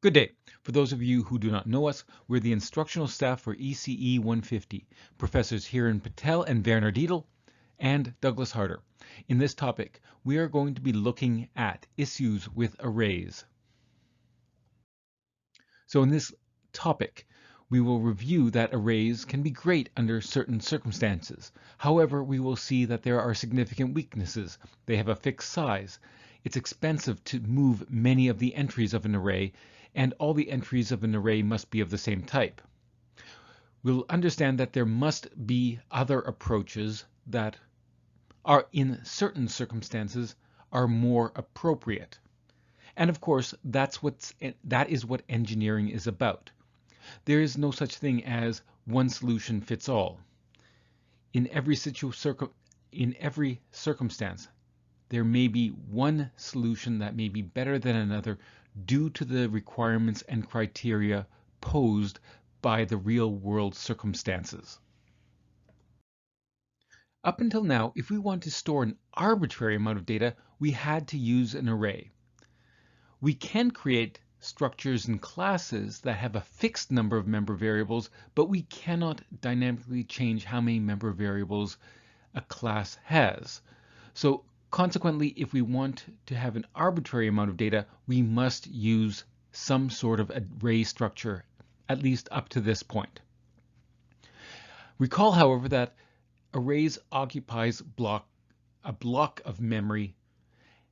Good day. For those of you who do not know us, we're the instructional staff for ECE 150, Professors Hiran Patel and Werner Dietl, and Douglas Harder. In this topic, we are going to be looking at issues with arrays. So in this topic, we will review that arrays can be great under certain circumstances. However, we will see that there are significant weaknesses. They have a fixed size. It's expensive to move many of the entries of an array, and all the entries of an array must be of the same type. We'll understand that there must be other approaches that are, in certain circumstances, are more appropriate. And of course, that is what engineering is about. There is no such thing as one solution fits all. In every circumstance, there may be one solution that may be better than another due to the requirements and criteria posed by the real-world circumstances. Up until now, if we want to store an arbitrary amount of data, we had to use an array. We can create structures and classes that have a fixed number of member variables, but we cannot dynamically change how many member variables a class has. So consequently, if we want to have an arbitrary amount of data, we must use some sort of array structure, at least up to this point. Recall, however, that arrays occupies a block of memory,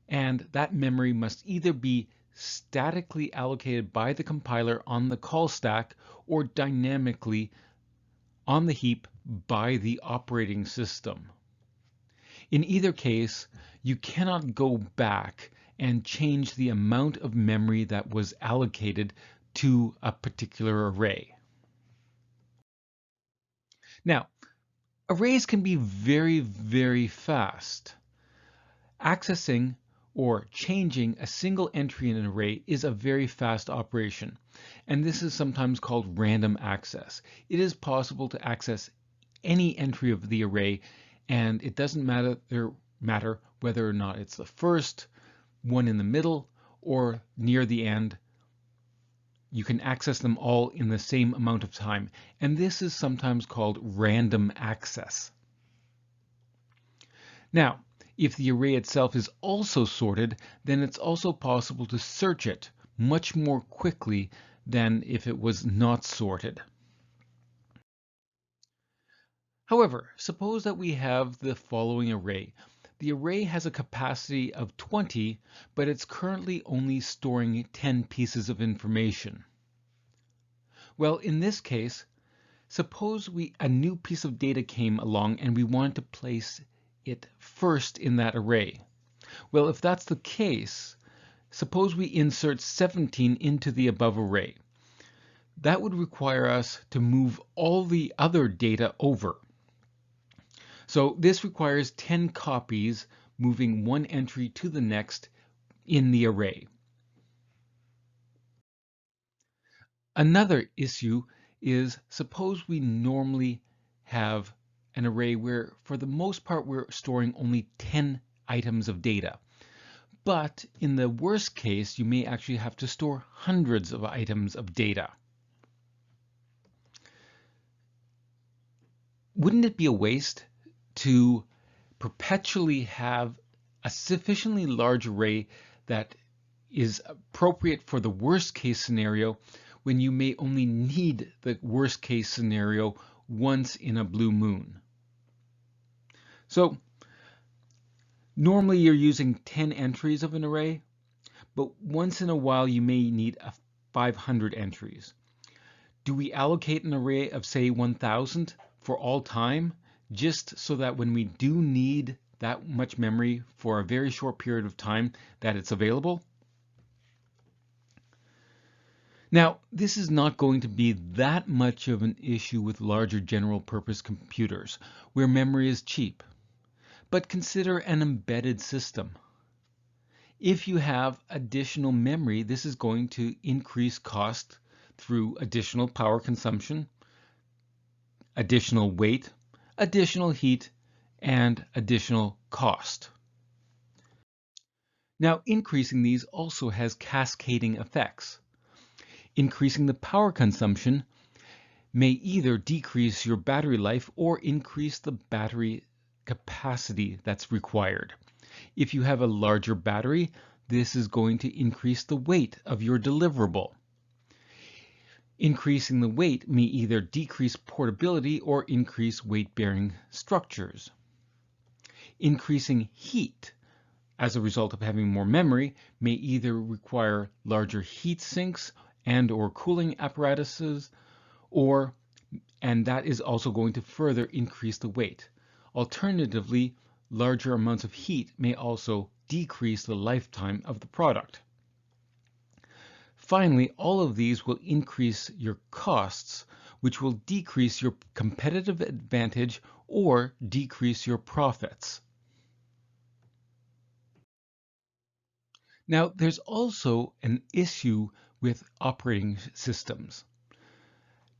and that memory must either be statically allocated by the compiler on the call stack or dynamically on the heap by the operating system. In either case, you cannot go back and change the amount of memory that was allocated to a particular array. Now, arrays can be very, very fast. Accessing or changing a single entry in an array is a very fast operation, and this is sometimes called random access. It is possible to access any entry of the array, and it doesn't matter whether or not it's the first, one in the middle, or near the end. You can access them all in the same amount of time, and this is sometimes called random access. Now, if the array itself is also sorted, then it's also possible to search it much more quickly than if it was not sorted. However, suppose that we have the following array. The array has a capacity of 20, but it's currently only storing 10 pieces of information. Well, in this case, suppose a new piece of data came along and we wanted to place it first in that array. Well, if that's the case, suppose we insert 17 into the above array. That would require us to move all the other data over. So this requires 10 copies, moving one entry to the next in the array. Another issue is, suppose we normally have an array where, for the most part, we're storing only 10 items of data. But in the worst case, you may actually have to store hundreds of items of data. Wouldn't it be a waste to perpetually have a sufficiently large array that is appropriate for the worst case scenario when you may only need the worst case scenario once in a blue moon? So normally you're using 10 entries of an array, but once in a while you may need 500 entries. Do we allocate an array of, say, 1000 for all time, just so that when we do need that much memory for a very short period of time, that it's available? Now, this is not going to be that much of an issue with larger general purpose computers, where memory is cheap. But consider an embedded system. If you have additional memory, this is going to increase cost through additional power consumption, additional weight, additional heat, and additional cost. Now, increasing these also has cascading effects. Increasing the power consumption may either decrease your battery life or increase the battery capacity that's required. If you have a larger battery, this is going to increase the weight of your deliverable. Increasing the weight may either decrease portability or increase weight-bearing structures. Increasing heat as a result of having more memory may either require larger heat sinks and/or cooling apparatuses, and that is also going to further increase the weight. Alternatively, larger amounts of heat may also decrease the lifetime of the product. Finally, all of these will increase your costs, which will decrease your competitive advantage or decrease your profits. Now, there's also an issue with operating systems.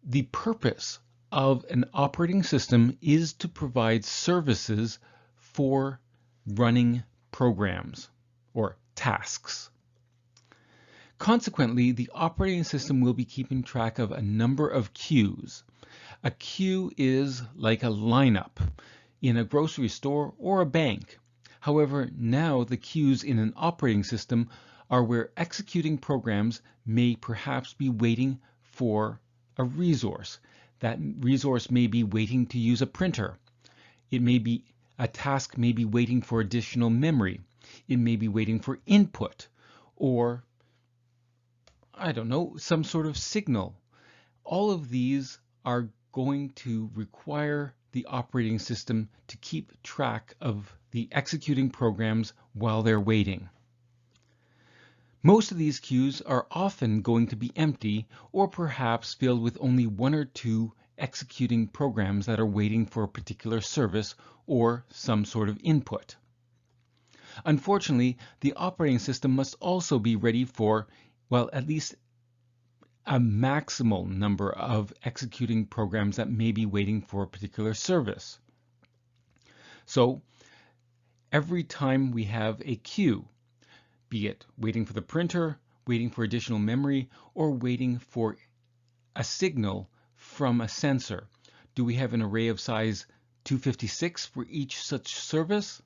The purpose of an operating system is to provide services for running programs or tasks. Consequently, the operating system will be keeping track of a number of queues. A queue is like a lineup in a grocery store or a bank. However, now the queues in an operating system are where executing programs may perhaps be waiting for a resource. That resource may be waiting to use a printer. A task may be waiting for additional memory. It may be waiting for input or, I don't know, some sort of signal. All of these are going to require the operating system to keep track of the executing programs while they're waiting. Most of these queues are often going to be empty or perhaps filled with only one or two executing programs that are waiting for a particular service or some sort of input. Unfortunately, the operating system must also be ready for, well, at least a maximal number of executing programs that may be waiting for a particular service. So every time we have a queue, be it waiting for the printer, waiting for additional memory, or waiting for a signal from a sensor, do we have an array of size 256 for each such service?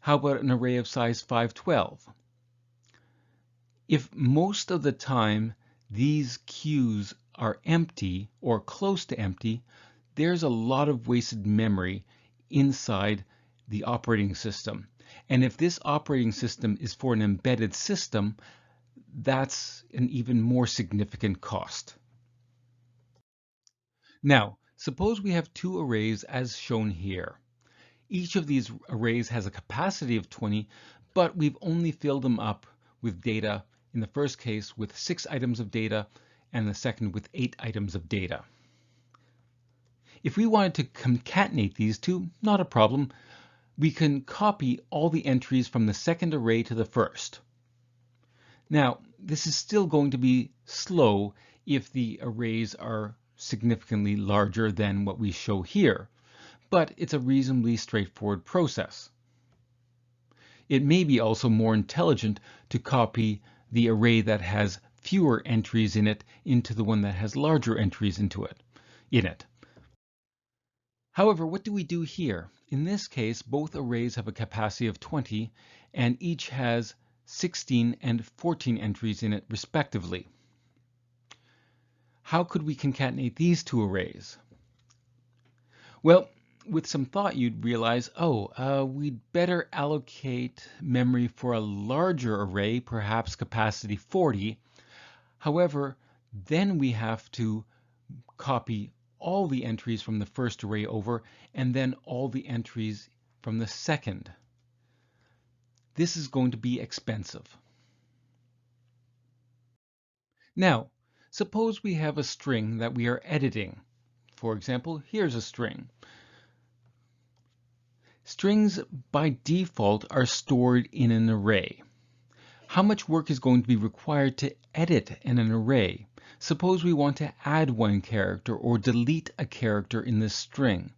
How about an array of size 512? If most of the time these queues are empty or close to empty, there's a lot of wasted memory inside the operating system. And if this operating system is for an embedded system, that's an even more significant cost. Now, suppose we have two arrays as shown here. Each of these arrays has a capacity of 20, but we've only filled them up with data, in the first case with 6 items of data, and the second with 8 items of data. If we wanted to concatenate these two, not a problem. We can copy all the entries from the second array to the first. Now, this is still going to be slow if the arrays are significantly larger than what we show here, but it's a reasonably straightforward process. It may be also more intelligent to copy the array that has fewer entries in it into the one that has larger entries in it. However, what do we do here? In this case, both arrays have a capacity of 20, and each has 16 and 14 entries in it respectively. How could we concatenate these two arrays? Well, with some thought, you'd realize, we'd better allocate memory for a larger array, perhaps capacity 40. However, then we have to copy all the entries from the first array over, and then all the entries from the second. This is going to be expensive. Now, suppose we have a string that we are editing. For example, here's a string. Strings by default are stored in an array. How much work is going to be required to edit in an array? Suppose we want to add one character or delete a character in this string.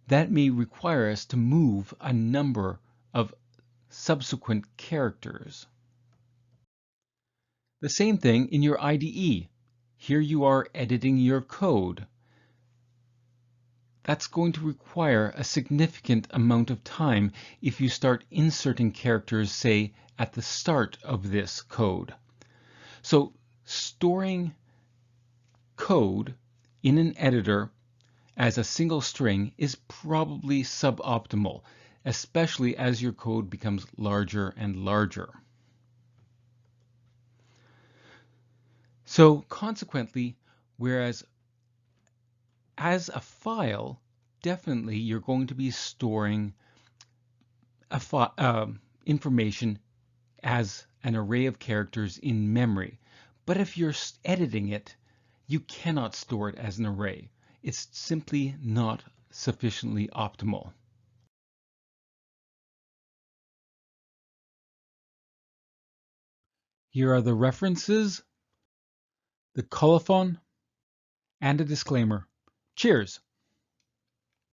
That may require us to move a number of subsequent characters. The same thing in your IDE. Here you are editing your code. That's going to require a significant amount of time if you start inserting characters, say, at the start of this code. So storing code in an editor as a single string is probably suboptimal, especially as your code becomes larger and larger. So consequently, whereas as a file, definitely you're going to be storing information as an array of characters in memory. But if you're editing it, you cannot store it as an array. It's simply not sufficiently optimal. Here are the references, the colophon, and a disclaimer. Cheers!